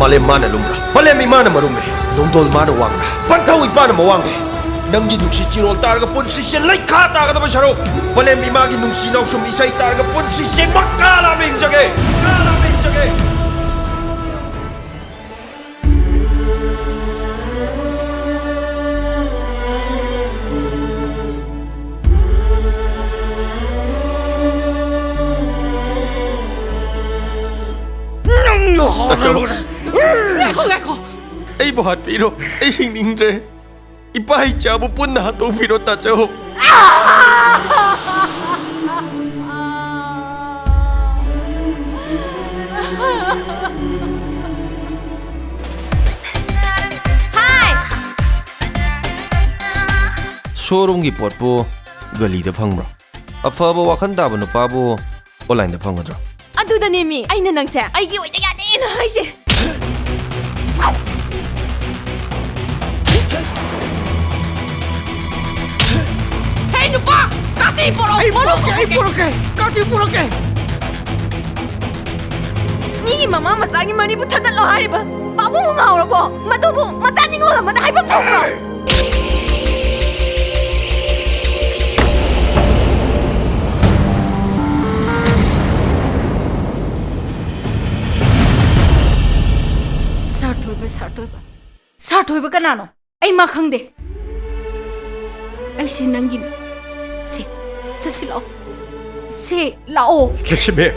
Malem mana lumra, malem imana marume, nongdol mana wanga, pantau ipana mawangge. Nanggi nungsi cirol targa punsi siya laikha taga naman siya ro. Malem imagi nungsi naw sumisay targa punsi siya makalaming jage, makalaming jage. Ngeko. Ay buhat piro, ay hiningre. Ipahay siya mo po na itong piro tatso. Hi! Showroomꯒꯤ ꯄꯣꯠꯄꯨ ꯒꯂꯤꯗ ꯐꯪꯕ꯭ꯔꯣ? ꯑꯐꯕ ꯋꯥꯈꯜ ꯇꯥꯕ ꯅꯨꯄꯥꯕꯨ ꯑꯣꯟꯂꯥꯏꯟꯗ ꯐꯪꯒꯗ꯭ꯔꯣ? ꯑꯗꯨꯗꯅꯦꯃꯤ ꯑꯩꯅ ꯅꯪꯁꯦ ꯑꯩꯒꯤ ꯑꯣꯏꯗ ꯌꯥꯗꯦꯅ ꯍꯥꯏꯁꯦ. Hey nupa! Kati purok! Kati purok! Migi mama macagi manibu thadatlo hariba. Babu mo ngaurabo. Madubu macani ngola mada haibam thokro. Sartoiba kanano? Ay makhangde. Ay si nangin. Se, chasilo. Se, lao. Lakshmi,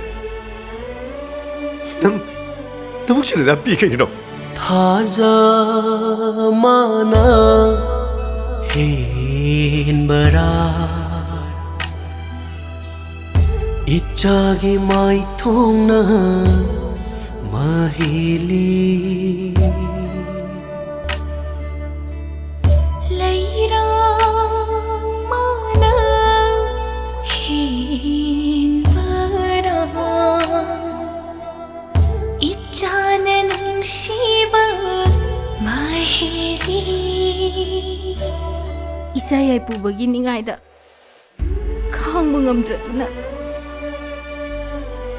nang sila na bigay no? Thaja mana hen bara ichagi mai thong na mahili Isay ay pubagi ni ngayda khang mangamdraduna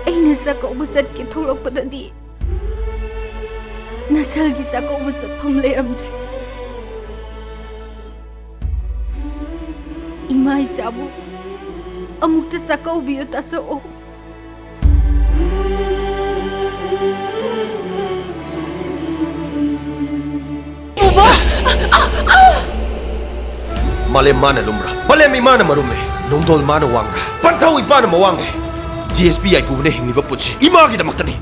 aina sa kaubusat ki tholokpadadi nasalgi sa kaubusat phamleramdri imai sabu amukta sa kaubiyo taso Malem mana lumra, malem imana marume, nongdol mana wanga, pantau ipana mawangge. GSP ay pumune hingi ba putsi. Imagi damak tani.